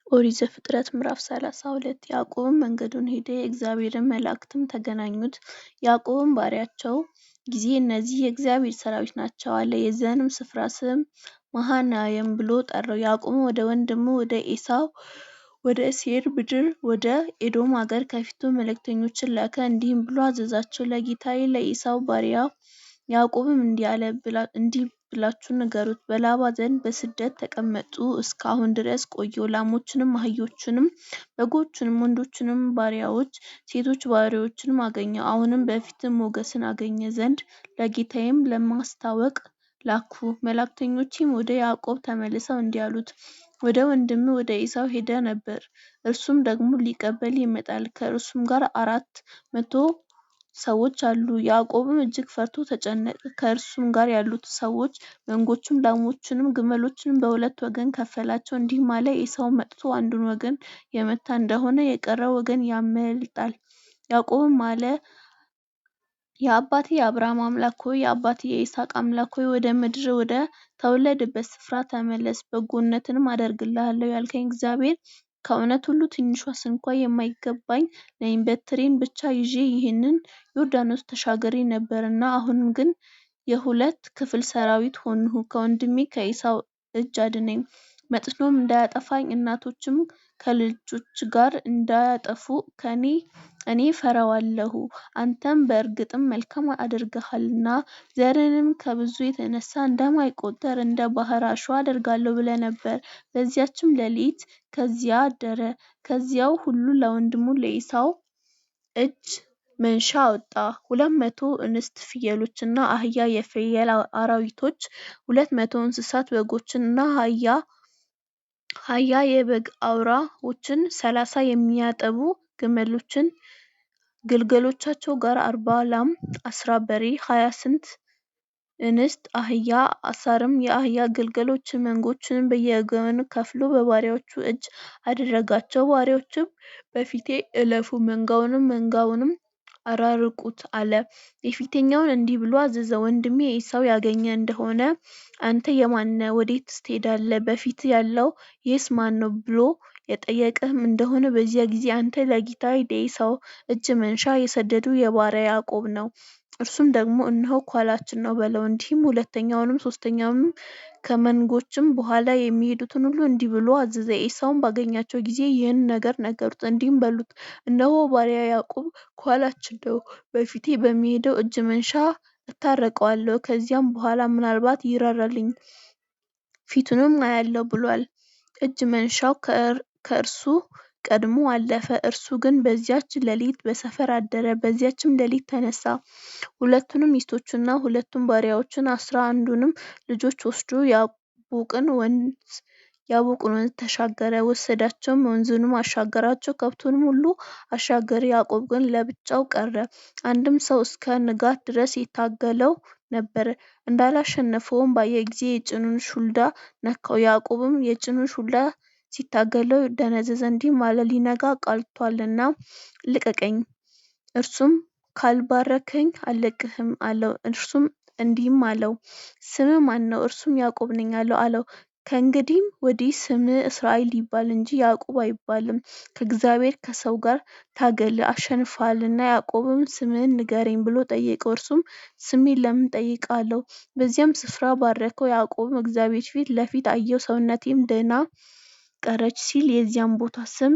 ኦሪት ዘፍጥረት ምዕራፍ 32 ያዕቆብም መንገዱን ሄደ፣ የእግዚአብሔርን መላእክትም ተገናኙት። ያዕቆብም ባሪያቸው ጊዜ እነዚህ የእግዚአብሔር ሠራዊት ናቸው አለ። የዚያንም ስፍራ ስም መሃናይም ብሎ ጠራው። ያዕቆብም ወደ ወንድሙ ወደ ኤሳው ወደ ሴይር ምድር ወደ ኤዶም አገር ከፊቱ መልእክተኞችን ላከ፣ እንዲህም ብሎ አዘዛቸው። ለጌታዬ ለዔሳው ባሪያ ያዕቆብም እንዲህ ብላችሁ ንገሩት፣ በላባ ዘንድ በስደት ተቀምጬ እስከ አሁን ድረስ ቆየሁ። ላሞችንም አህዮችንም በጎችንም ወንዶችንም ባሪያዎች ሴቶች ባሪያዎችንም አገኘሁ። አሁንም በፊትህ ሞገስን አገኝ ዘንድ ለጌታዬም ለማስታወቅ ላክሁ። መልእክተኞችም ወደ ያዕቆብ ተመልሰው እንዲህ አሉት፣ ወደ ወንድምህ ወደ ኤሳው ሄደህ ነበር፣ እርሱም ደግሞ ሊቀበልህ ይመጣል፣ ከእርሱም ጋር 400 ሰዎች አሉ። ያዕቆብም እጅግ ፈርቶ ተጨነቀ። ከእርሱም ጋር ያሉት ሰዎች መንጎቹንም ላሞቹንም ግመሎቹንም በሁለት ወገን ከፈላቸው። እንዲህም አለ፣ ኤሳው መጥቶ አንዱን ወገን የመታ እንደሆነ የቀረው ወገን ያመልጣል። ያዕቆብም አለ፣ የአባቴ የአብርሃም አምላክ ሆይ፣ የአባቴ የይስሐቅ አምላክ ሆይ፣ ወደ ምድር ወደ ተወለድበት ስፍራ ተመለስ፣ በጎነትንም አደርግልሃለሁ ያልከኝ እግዚአብሔር ከእውነት ሁሉ ትንሿስ እንኳ የማይገባኝ ነኝ። በትሬን ብቻ ይዤ ይህንን ዮርዳኖስ ተሻግሬ ነበርና፣ አሁን ግን የሁለት ክፍል ሠራዊት ሆንሁ። ከወንድሜ ከዔሳው እጅ አድነኝ፣ መጥቶም እንዳያጠፋኝ እናቶችም ከልጆች ጋር እንዳያጠፉ እኔ እፈራዋለሁ። አንተም በእርግጥም መልካም አድርገሃልና ዘርህንም ከብዙ የተነሣ እንደማይቈጠር እንደ ባሕር አሸዋ አደርጋለሁ ብለህ ነበር። በዚያችም ሌሊት ከዚያ አደረ። ከዚያው ሁሉ ለወንድሙ ለዔሳው እጅ መንሻ አወጣ። 200 እንስት ፍየሎችና አህያ የፍየል አራዊቶች፣ 200 እንስት በጎችና ሀያ የበግ አውራዎችን፣ 30 የሚያጠቡ ግመሎችን ግልገሎቻቸው ጋር 40 ላም፣ 10 በሬ፣ 20 እንስት አህያ፣ 10ም የአህያ ግልገሎች መንጎችን በየወገኑ ከፍሎ በባሪያዎቹ እጅ አደረጋቸው። ባሪያዎቹም በፊቴ እለፉ፣ መንጋውንም አራርቁት አለ። የፊተኛውም እንዲህ ብሎ አዘዘ፣ ወንድሜ ዔሳው ያገኘህ እንደሆነ አንተ የማን ነህ? ወዴትስ ትሄዳለህ? በፊትህ ያለው ይህስ ማን ነው ብሎ የጠየቀህም እንደሆነ በዚያ ጊዜ አንተ ለጌታዬ ለዔሳው እጅ መንሻ የሰደደው የባሪያህ ያዕቆብ ነው፣ እርሱም ደግሞ እነሆ ከኋላችን ነው በለው። እንዲሁም ሁለተኛውንም ሦስተኛውንም ከመንጎችም በኋላ የሚሄዱትን ሁሉ እንዲህ ብሎ አዘዘ። ዔሳውን ባገኛቸው ጊዜ ይህን ነገር ነገሩት፣ እንዲህም በሉት፣ እነሆ ባሪያህ ያዕቆብ ከኋላችን ነው፣ በፊቴ በሚሄደው እጅ መንሻ እታረቀዋለሁ፣ ከዚያም በኋላ ምናልባት ይራራልኝ ፊቱንም አያለሁ ብሎአል። እጅ መንሻው ከእርሱ ቀድሞ አለፈ። እርሱ ግን በዚያች ሌሊት በሰፈር አደረ። በዚያችም ሌሊት ተነሣ፣ ሁለቱንም ሚስቶቹንና 2 ባሪያዎቹን 11ዱንም ልጆች ወስዶ ያቦቅን ወንዝ ተሻገረ፣ ወሰዳቸውም፣ ወንዙንም አሻገራቸው፣ ከብቱንም ሁሉ አሻገረ። ያዕቆብ ግን ለብቻው ቀረ። አንድም ሰው እስከ ንጋት ድረስ ይታገለው ነበር። እንዳላሸነፈውም ባየ ጊዜ የጭኑን ሹልዳ ነካው። ያዕቆብም የጭኑን ሹልዳ ሲታገለው ደነዘዘ፣ እንዲህም አለ፣ ሊነጋ ቀርቶአልና ልቀቀኝ። እርሱም ካልባረክኸኝ አልለቅቅህም አለው። እርሱም እንዲህም አለው፣ ስምህ ማን ነው? እርሱም ያዕቆብ ነኝ አለው። ከእንግዲህም ወዲህ ስምህ እስራኤል ይባል እንጂ ያዕቆብ አይባልም፣ ከእግዚአብሔር ከሰው ጋር ታገል አሸንፈሃልና። ያዕቆብም ስምህን ንገረኝ ብሎ ጠየቀው። እርሱም ስሜን ለምን ትጠይቃለህ አለው። በዚያም ስፍራ ባረከው። ያዕቆብም እግዚአብሔር ፊት ለፊት አየሁ፣ ሰውነቴም ደህና ቀረች ሲል የዚያን ቦታ ስም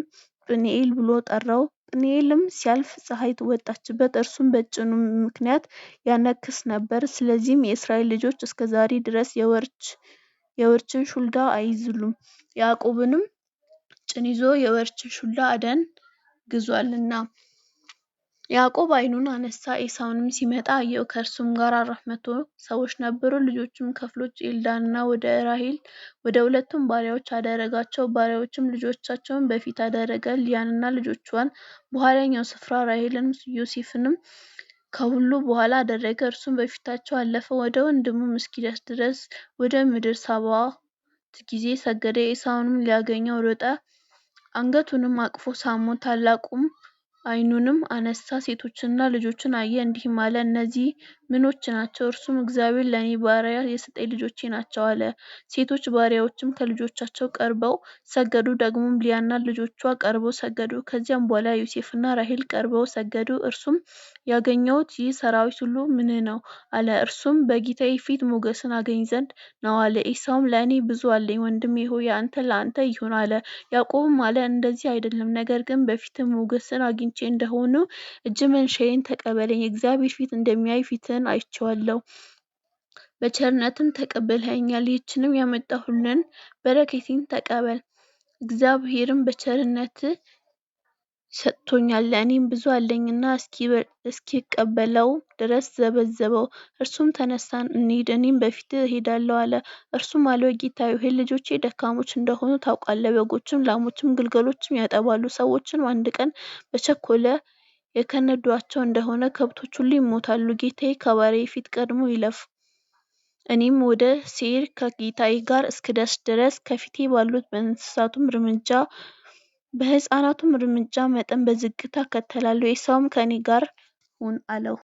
ጵኒኤል ብሎ ጠራው። ጵኒኤልም ሲያልፍ ፀሐይ ወጣችበት፣ እርሱም በጭኑ ምክንያት ያነክስ ነበር። ስለዚህም የእስራኤል ልጆች እስከ ዛሬ ድረስ የወርችን ሹልዳ አይዝሉም። ያዕቆብንም ጭን ይዞ የወርችን ሹልዳ አደን ግዞአልና። ያዕቆብ ዓይኑን አነሣ፣ ኤሳውም ሲመጣ አየው፣ ከእርሱም ጋር 400 ሰዎች ነበሩ። ልጆቹንም ከፍሎ ኤልዳንና ወደ ራሔል ወደ 2 ባሪያዎች አደረጋቸው። ባሪያዎችም ልጆቻቸውን በፊት አደረገ፣ ልያንና ልጆቿን በኋለኛው ስፍራ፣ ራሔልንና ዮሴፍንም ከሁሉ በኋላ አደረገ። እርሱም በፊታቸው አለፈ፣ ወደ ወንድሙም እስኪደርስ ድረስ ወደ ምድር 7 ጊዜ ሰገደ። ኤሳውንም ሊያገኘው ሮጠ፣ አንገቱንም አቅፎ ሳመው። ታላቁም ዓይኑንም አነሣ፣ ሴቶችንና ልጆችን አየ፣ እንዲህም አለ፣ እነዚህ ምኖች ናቸው? እርሱም እግዚአብሔር ለእኔ ባሪያ የሰጠኝ ልጆቼ ናቸው አለ። ሴቶች ባሪያዎችም ከልጆቻቸው ቀርበው ሰገዱ። ደግሞም ሊያና ልጆቿ ቀርበው ሰገዱ። ከዚያም በኋላ ዮሴፍና ራሔል ቀርበው ሰገዱ። እርሱም ያገኘሁት ይህ ሠራዊት ሁሉ ምንህ ነው አለ። እርሱም በጌታዬ ፊት ሞገስን አገኝ ዘንድ ነው አለ። ኤሳውም ለእኔ ብዙ አለኝ፣ ወንድሜ ሆይ የአንተ ለአንተ ይሁን አለ። ያዕቆብም አለ እንደዚህ አይደለም፣ ነገር ግን በፊትህ ሞገስን አግኝቼ እንደሆነ እጅ መንሻዬን ተቀበለኝ። እግዚአብሔር ፊት እንደሚያይ ፊትህን አይቼዋለሁ፣ በቸርነትም ተቀብለኸኛል። ይህችንም ያመጣሁልህን በረከቴን ተቀበል። እግዚአብሔርም በቸርነትህ ሰጥቶኛል፣ ለእኔም ብዙ አለኝና እስኪቀበለው ድረስ ዘበዘበው። እርሱም ተነሣ እንሂድ፣ እኔም በፊትህ እሄዳለሁ አለ። እርሱም አለው ጌታዬ ሆይ ልጆቼ ደካሞች እንደሆኑ ታውቃለህ፣ በጎችም ላሞችም ግልገሎችም ያጠባሉ። ሰዎችም አንድ ቀን በቸኮለ የከነዱአቸው እንደሆነ ከብቶች ሁሉ ይሞታሉ። ጌታዬ ከባሪያዬ ፊት ቀድሞ ይለፍ፣ እኔም ወደ ሴይር ከጌታዬ ጋር እስክደርስ ድረስ ከፊቴ ባሉት በእንስሳቱም እርምጃ በሕፃናቱም እርምጃ መጠን በዝግታ እከተላለሁ። ኤሳውም ከእኔ ጋር ሁን አለው።